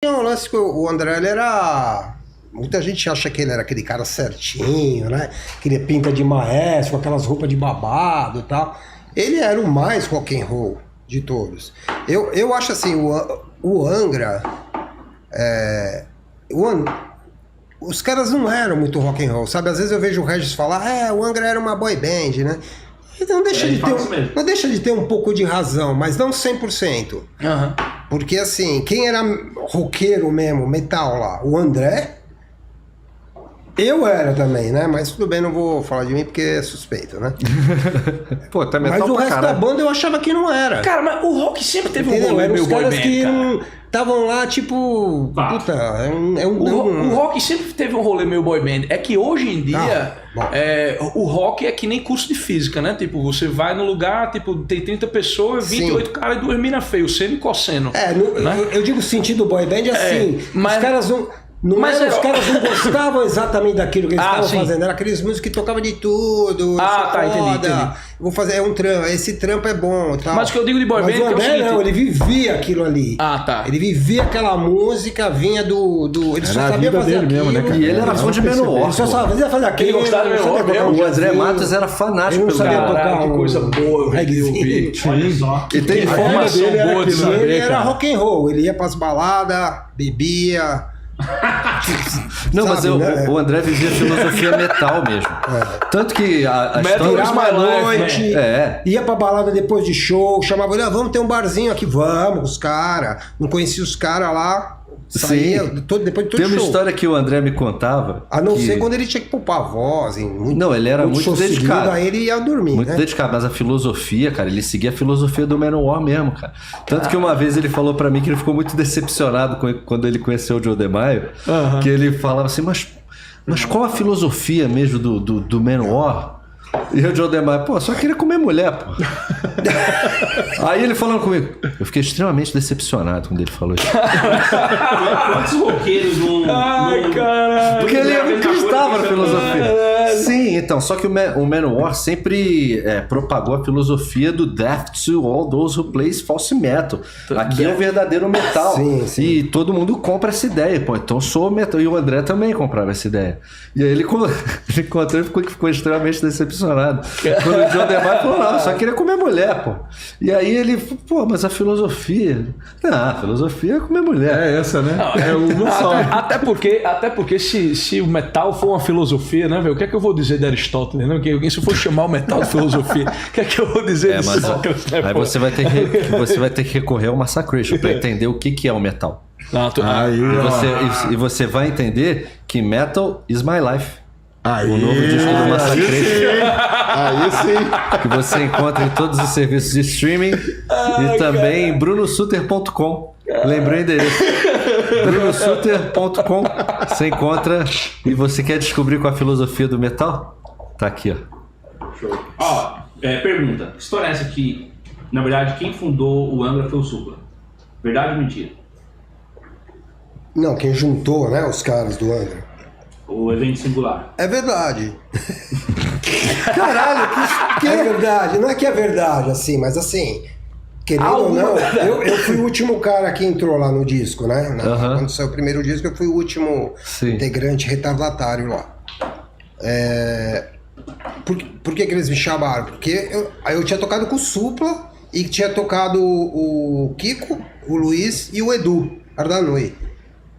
tinha um lance que o André, ele era... Muita gente acha que ele era aquele cara certinho, né? Aquele pinta de maestro, com aquelas roupas de babado e tal. Ele era o mais rock and roll de todos. Eu acho assim, o Angra... os caras não eram muito rock and roll, sabe? Às vezes eu vejo o Regis falar, o Angra era uma boy band, né? Então não deixa de ter um pouco de razão, mas não 100%. Uhum. Porque assim, quem era roqueiro mesmo, metal lá? O André... Eu era também, né? Mas tudo bem, não vou falar de mim porque é suspeito, né? Pô, tá metal. Mas o resto da banda eu achava que não era. Cara, mas o rock sempre teve um rolê meio boy band, que estavam lá, tipo... Puta, o rock sempre teve um rolê meio boy band. É que hoje em dia, o rock é que nem curso de física, né? Tipo, você vai no lugar, tipo, tem 30 pessoas, 28 caras e 2 minas feias, seno e cosseno. Né? Eu digo o sentido boy band assim, mas os caras não... os caras não gostavam exatamente daquilo que eles estavam fazendo. Era aqueles músicos que tocavam de tudo. Entendi. Vou fazer um trampo, esse trampo é bom. Tal. Mas o que eu digo de boy band é o seguinte... Não, ele vivia aquilo ali. Ele vivia aquela música, vinha do... Ele só sabia fazer aquilo. Mesmo, né, e ele era fã de Menor. Ele só sabia fazer aquilo. Ele gostava de Menor mesmo. O André Matos era fanático pelo cara. Que coisa boa, reggae. Olha só. E tem informação boa de saber, ele era rock and roll. Ele ia pras baladas, bebia... Não, mas o André vivia filosofia metal mesmo. Tanto que a história uma noite, ia pra balada depois de show, chamava ele, vamos ter um barzinho aqui, vamos, os caras. Não conhecia os caras lá. Saía depois de todo Tem uma show. história que o André me contava. A não ser quando ele tinha que poupar a voz. Não, ele era muito dedicado. Aí ele ia dormir. Muito dedicado, mas a filosofia, cara, ele seguia a filosofia do Manowar mesmo, cara. Tanto que uma vez ele falou pra mim que ele ficou muito decepcionado quando ele conheceu o Joe DeMaio, que ele falava assim, mas qual a filosofia mesmo do Manowar? E o Joe DeMaio, só queria comer mulher, pô. Aí ele falando comigo, eu fiquei extremamente decepcionado quando ele falou isso. Quantos roqueiros caralho. Porque ele acreditava na filosofia. Sim, então, só que o Manowar sempre propagou a filosofia do Death to All Those Who Plays False Metal. Aqui é o verdadeiro metal. Sim. E todo mundo compra essa ideia, pô, então sou metal. E o André também comprava essa ideia. E aí ele encontrou e ficou extremamente decepcionado. Quando o Joe DeMaio falou, não, só queria comer mulher, pô. E aí ele, mas a filosofia... a filosofia é comer mulher. É essa, né? É uma só. Até porque se o metal for uma filosofia, né, velho? O que é que eu vou dizer de Aristóteles, né? Porque se eu for chamar o metal de filosofia, o que é que eu vou dizer de Sócrates? Aí você vai ter que recorrer ao Massacration para entender o que é o metal. E você vai entender que metal is my life. O novo disco do Massacration. Aí sim. Que você encontra em todos os serviços de streaming e também em brunosuter.com. Lembrou o endereço? brunosuter.com. Você encontra e você quer descobrir qual a filosofia do metal? Tá aqui, ó. Show. Pergunta. Que história é essa que, na verdade, quem fundou o Angra foi o Supla? Verdade ou mentira? Não, quem juntou, né, os caras do Angra. O evento singular. É verdade. Caralho, que é verdade. Não é que é verdade, assim, mas assim, querendo ou não, eu fui o último cara que entrou lá no disco, né? Quando saiu o primeiro disco, eu fui o último integrante retardatário lá. Por que eles me chamaram? Porque eu tinha tocado com o Supla e tinha tocado o Kiko, o Luiz e o Edu Ardanui.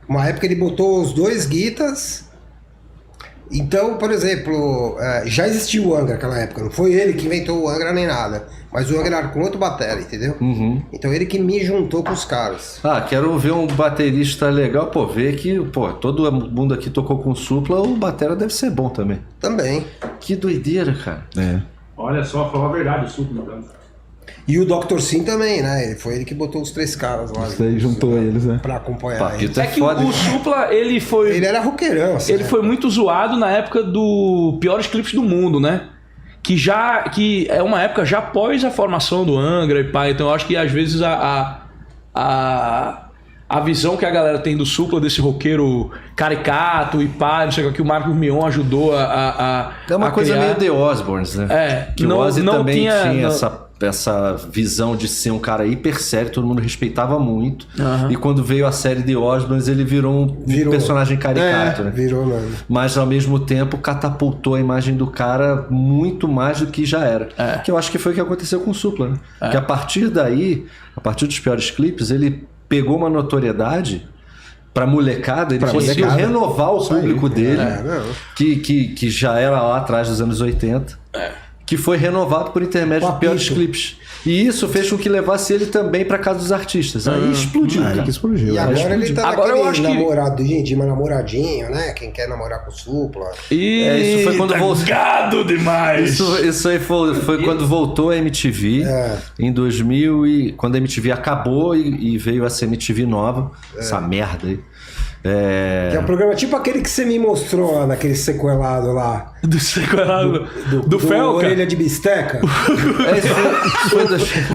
Uma época ele botou os dois guitas. Então, por exemplo, já existia o Angra naquela época, não foi ele que inventou o Angra nem nada, mas o Angra era com outro batera, entendeu? Então ele que me juntou com os caras. Quero ver um baterista legal, ver que, todo mundo aqui tocou com o Supla, o batera deve ser bom também. Também. Que doideira, cara. Olha só, falou a verdade, o Supla, então. E o Dr. Sim também, né? Foi ele que botou os 3 caras lá. Você juntou eles, né? Pra acompanhar eles. É que o Supla, ele era roqueirão, assim. Ele foi muito zoado na época do Piores Clipes do Mundo, né? Que é uma época já após a formação do Angra e pá. Então eu acho que às vezes a visão que a galera tem do Supla, desse roqueiro caricato e pá, não sei o que o Marcos Mion ajudou a É uma coisa criar. meio The Osbournes, né? É, que o Ozzy também tinha essa essa visão de ser um cara hiper sério, todo mundo respeitava muito. E quando veio a série de Osborns, ele virou um personagem caricato, né? Virou, mano. Mas ao mesmo tempo catapultou a imagem do cara muito mais do que já era. Que eu acho que foi o que aconteceu com o Supla, né? Que a partir daí, a partir dos piores clipes, ele pegou uma notoriedade pra molecada, ele conseguiu renovar o público dele, que já era lá atrás dos anos 80, que foi renovado por intermédio de piores clipes. E isso fez com que levasse ele também pra casa dos artistas. Aí explodiu, cara. Que explodiu. E agora ele tá Agora eu naquele acho que- namoradinho, de namoradinho, né? Quem quer namorar com o Supla. Isso foi quando voltou. Gado demais! Isso aí foi quando voltou a MTV, em 2000, e quando a MTV acabou e veio essa MTV nova, essa merda aí. Que é um programa tipo aquele que você me mostrou lá, naquele sequelado lá. Do sequelado. Do Felca? Orelha de bisteca. Isso foi